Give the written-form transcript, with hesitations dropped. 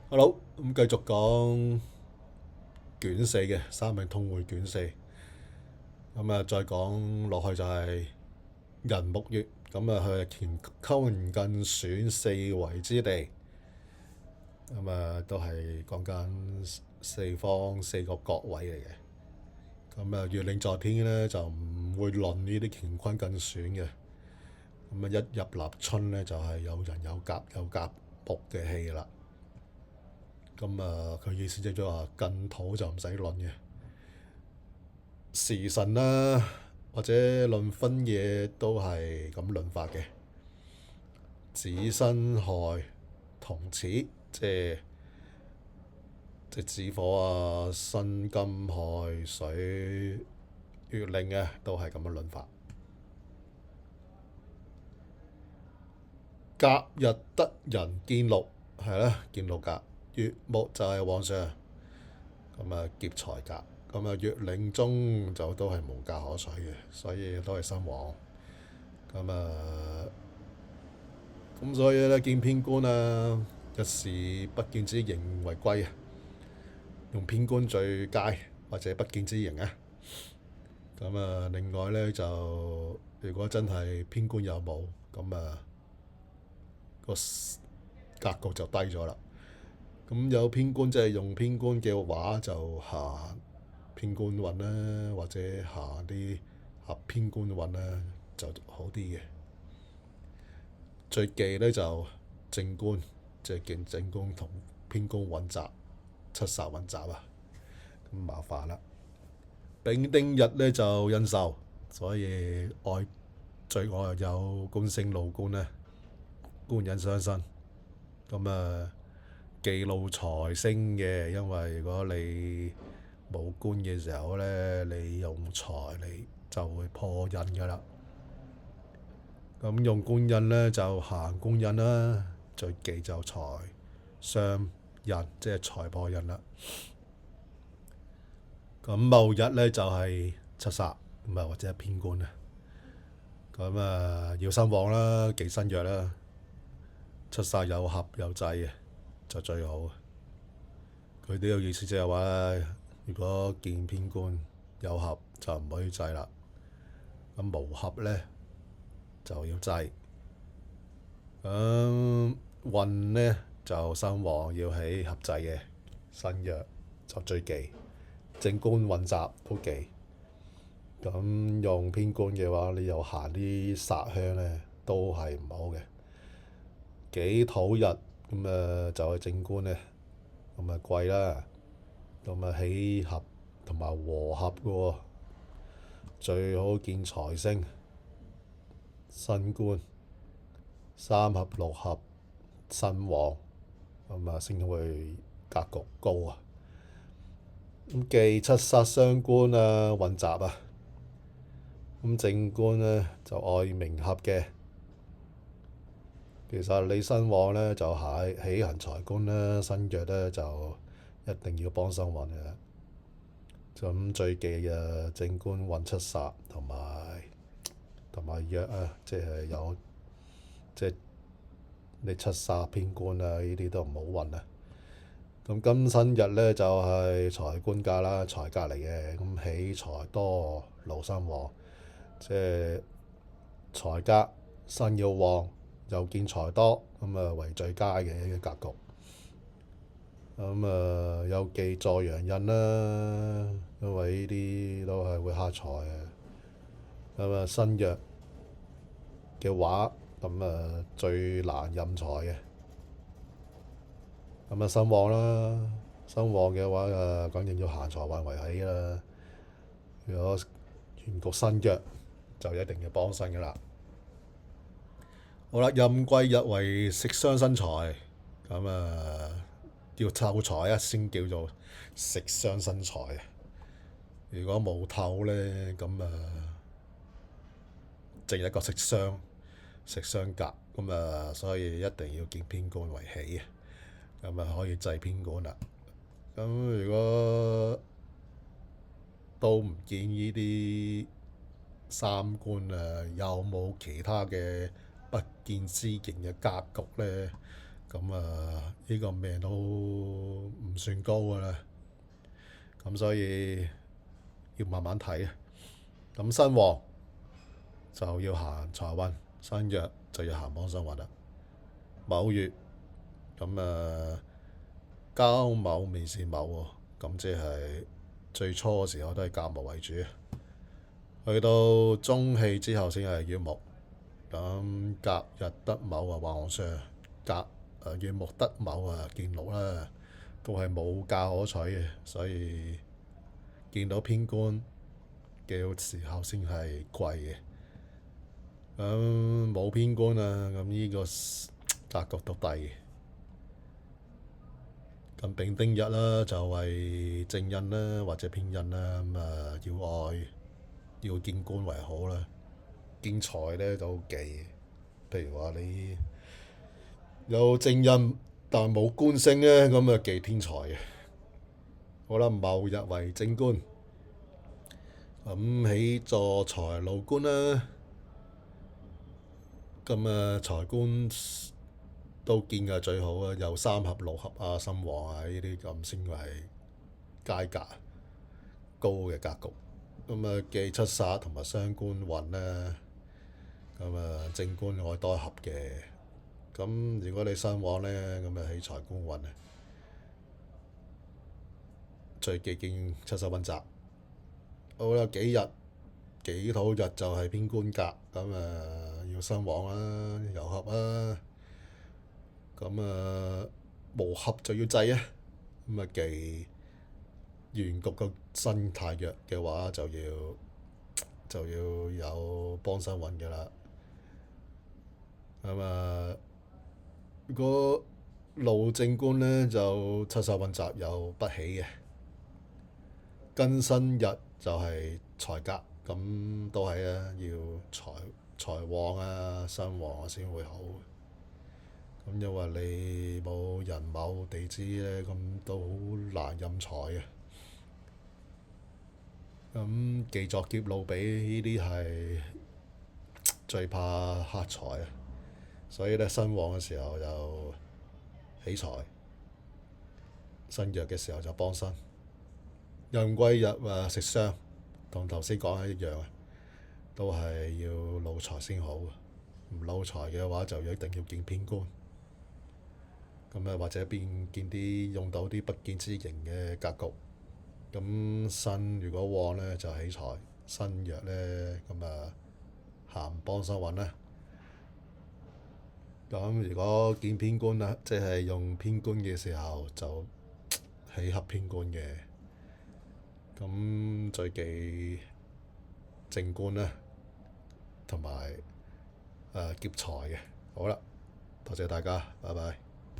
Hello，咁繼續講卷四嘅三命通會卷四，咁再講落去就係寅木月，咁佢係乾溝艮選四維之地，都係講緊四方四個角位嚟嘅。月令在天咧就唔會論呢啲乾坤艮選嘅，一入立春咧就係有人有甲木嘅氣啦。佢意思即係話近土就唔使論嘅時辰啦，或者論分嘢都係咁論法嘅。子申亥同此，即係子火啊、辛金亥水月令啊，都係咁嘅論法。甲日得人見祿係啦，見祿甲月木就係皇上，劫財甲。月令中就都係無甲可取嘅，所以都係身旺。所以咧見偏官啊，一時不見之刑為貴啊，用偏官最佳或者不見之刑啊。另外咧就如果真係偏官有冇個格局就低咗啦。有偏官即係用偏官嘅話就行偏官運啦，或者行啲合偏官運啦就好啲嘅。最忌咧就正官，即係見正官同偏官混雜，七煞混雜啊，咁麻煩啦。丙丁日咧就印壽，所以最愛有官星路官咧，官印相生。忌怒財星嘅，因為如果你冇官嘅時候咧，你用財你就會破印噶啦。用官印咧就行官印啦，最忌就財傷印，即係財破印啦。戊日咧就係七煞，或者係偏官啊。要身旺啦，忌身弱啦。七煞有合有制嘅就最好。佢呢個意思即係話，如果見偏官有合就唔可以制啦。無合咧就要制。運咧就身旺要起合制嘅，身弱就最忌。正官混雜都忌。用偏官嘅話，你又行啲煞香咧，都係唔好嘅。己土日就係正官咧，貴啦。起合同埋和合嘅喎，最好見財星、辛官、三合六合身旺，先會格局高啊。忌七煞傷官啊，混雜啊。正官咧就愛明合嘅。其實你身旺咧就係起行財官啦，身弱咧就一定要幫身運嘅。最忌嘅正官運七煞同埋弱啊，即係你七煞偏官啊，呢啲都唔好運啊。庚申日咧就係財官格啦，財格嚟嘅。起財多勞身旺，即係財格身要旺，又見財多，為最佳嘅一個格局。有忌助陽印啦，因為呢啲都係會克財嘅。身弱嘅話，最難任財嘅。身旺啦，身旺嘅話梗係要行財運為起啦。如果原局身弱，就一定要幫身噶啦。好啦，壬癸日為食傷身財，要透財啊，先叫做食傷身財。如果冇透咧，淨係一個食傷格，所以一定要見偏官為起可以制偏官啦。如果都唔見呢啲三官啊，有冇其他嘅不見之刑嘅格局咧？咁呢個命都唔算高噶啦，咁所以要慢慢睇啊。咁新旺就要行財運，新弱就要行幫身運啦。卯月咁交卯未是卯喎，咁即係最初嘅時候都係甲木為主，去到中氣之後先係乙木。咁甲日得卯啊，旺相；甲乙木得卯啊，見祿啦，都係冇價可取嘅，所以見到偏官嘅時候先係貴嘅。咁冇偏官啊，咁呢個格局都低嘅。咁丙丁日啦，就係正印啦，或者偏印啦，咁要愛要見官為好啦。見財咧就好忌嘅，譬如話你有正印但冇官星咧，咁忌天財嘅。好啦，卯日為正官，咁起坐財路官啦，咁財官都見嘅最好啊，有三合、六合啊、身旺啊呢啲咁先係階格高嘅格局。咁忌七殺同埋傷官運啦。咁正官愛多合嘅。咁如果你身旺咧，咁起財官運啊，最忌見七殺混雜。好啦，己日己土日就係偏官格，咁要身旺啦，有合啊。咁無合就要制啊。咁忌原局個身太弱嘅話，就要有幫身運嘅啦。如果路正官咧，就七殺混雜又不起嘅。庚申日就係財格，咁都係啊，要財旺啊、身旺啊先會好。咁因為你冇人卯地支咧，咁都好難任財嘅。咁忌作劫路比呢啲係最怕黑財啊，所以咧身旺嘅時候就起財，身弱嘅時候就幫身。壬癸日食傷，同頭先講係一樣啊，都係要露財先好。唔露財嘅話，就一定要見偏官。咁或者見啲用到啲不見之刑嘅格局。咁身如果旺咧就起財，身弱咧咁行幫身運啦。咁如果見偏官啦，即係用偏官嘅時候就起合偏官嘅。咁最忌正官啦，同埋劫財嘅。好啦，多謝大家，拜拜。